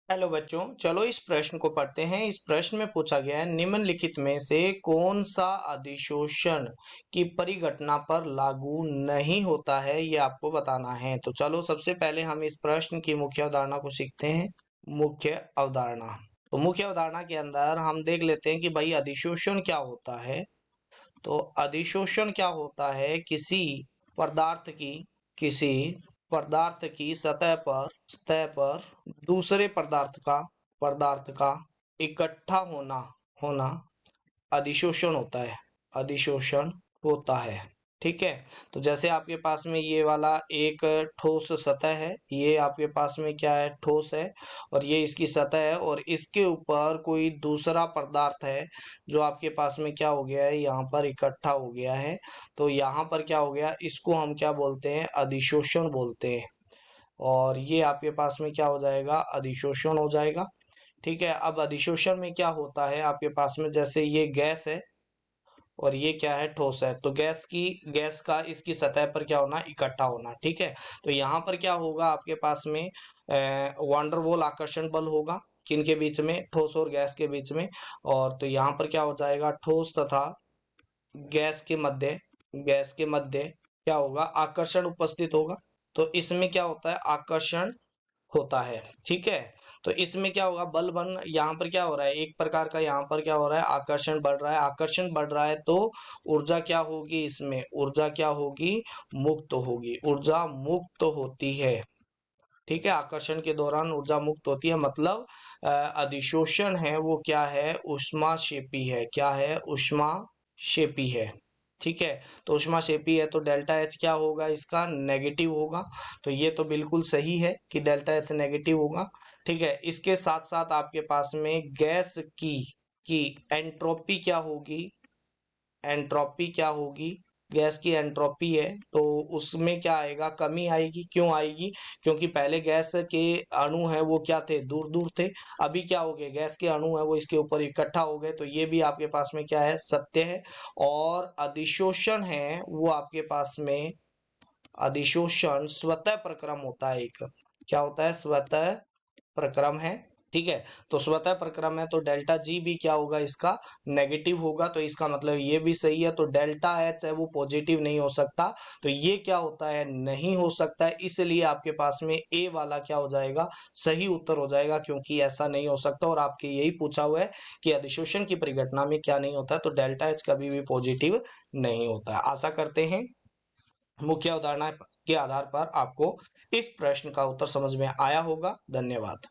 Hello बच्चों, चलो इस प्रश्न को पढ़ते हैं। इस प्रश्न में पूछा गया है, निम्नलिखित में से कौन सा अधिशोषण की परिघटना पर लागू नहीं होता है, ये आपको बताना है। तो चलो सबसे पहले हम इस प्रश्न की मुख्य अवधारणा को सीखते हैं। मुख्य अवधारणा, तो मुख्य अवधारणा के अंदर हम देख लेते हैं कि भाई अधिशोषण क्या होता है। तो अधिशोषण क्या होता है, किसी पदार्थ की सतह पर दूसरे पदार्थ का इकट्ठा होना होना अधिशोषण होता है। अधिशोषण होता है, ठीक है। तो जैसे आपके पास में ये वाला एक ठोस सतह है, ये आपके पास में क्या है, ठोस है, और ये इसकी सतह है, और इसके ऊपर कोई दूसरा पदार्थ है जो आपके पास में क्या हो गया है, यहाँ पर इकट्ठा हो गया है। तो यहाँ पर क्या हो गया, इसको हम क्या बोलते हैं, अधिशोषण बोलते हैं। और ये आपके पास में क्या हो जाएगा, अधिशोषण हो जाएगा, ठीक है। अब अधिशोषण में क्या होता है, आपके पास में जैसे ये गैस है और ये क्या है, ठोस है। तो गैस का इसकी सतह पर क्या होना, इकट्ठा होना, ठीक है। तो यहाँ पर क्या होगा, आपके पास में वांडरवॉल आकर्षण बल होगा, किनके बीच में, ठोस और गैस के बीच में। और तो यहाँ पर क्या हो जाएगा, ठोस तथा गैस के मध्य क्या होगा, आकर्षण उपस्थित होगा। तो इसमें क्या होता है, आकर्षण होता है, ठीक है। तो इसमें क्या होगा, बल बन, यहाँ पर क्या हो रहा है, एक प्रकार का यहाँ पर क्या हो रहा है, आकर्षण बढ़ रहा है। आकर्षण बढ़ रहा है तो ऊर्जा क्या होगी, इसमें ऊर्जा क्या होगी, मुक्त होगी, ऊर्जा मुक्त होती है, ठीक है। आकर्षण के दौरान ऊर्जा मुक्त होती है, मतलब अधिशोषण है वो क्या है, ऊष्माक्षेपी है। क्या है, ऊष्माक्षेपी है, ठीक है। तो ऊष्माक्षेपी है तो डेल्टा एच क्या होगा, इसका नेगेटिव होगा। तो ये तो बिल्कुल सही है कि डेल्टा एच नेगेटिव होगा, ठीक है। इसके साथ साथ आपके पास में गैस की एंट्रोपी क्या होगी, एंट्रोपी क्या होगी, गैस की एंट्रोपी है तो उसमें क्या आएगा, कमी आएगी। क्यों आएगी, क्योंकि पहले गैस के अणु है वो क्या थे, दूर दूर थे। अभी क्या हो गए, गैस के अणु है वो इसके ऊपर इकट्ठा हो गए। तो ये भी आपके पास में क्या है, सत्य है। और अधिशोषण है वो आपके पास में, अधिशोषण स्वतः प्रक्रम होता है एक। क्या होता है, स्वतः प्रक्रम है, ठीक है। तो स्वतः प्रक्रम है तो डेल्टा जी भी क्या होगा, इसका नेगेटिव होगा। तो इसका मतलब ये भी सही है। तो डेल्टा एच है वो पॉजिटिव नहीं हो सकता। तो ये क्या होता है, नहीं हो सकता है। इसलिए आपके पास में ए वाला क्या हो जाएगा, सही उत्तर हो जाएगा, क्योंकि ऐसा नहीं हो सकता। और आपके यही पूछा हुआ है कि अधिशोषण की परिघटना में क्या नहीं होता है, तो डेल्टा एच कभी भी पॉजिटिव नहीं होता है। आशा करते हैं मुख्य उदाहरण के आधार पर आपको इस प्रश्न का उत्तर समझ में आया होगा। धन्यवाद।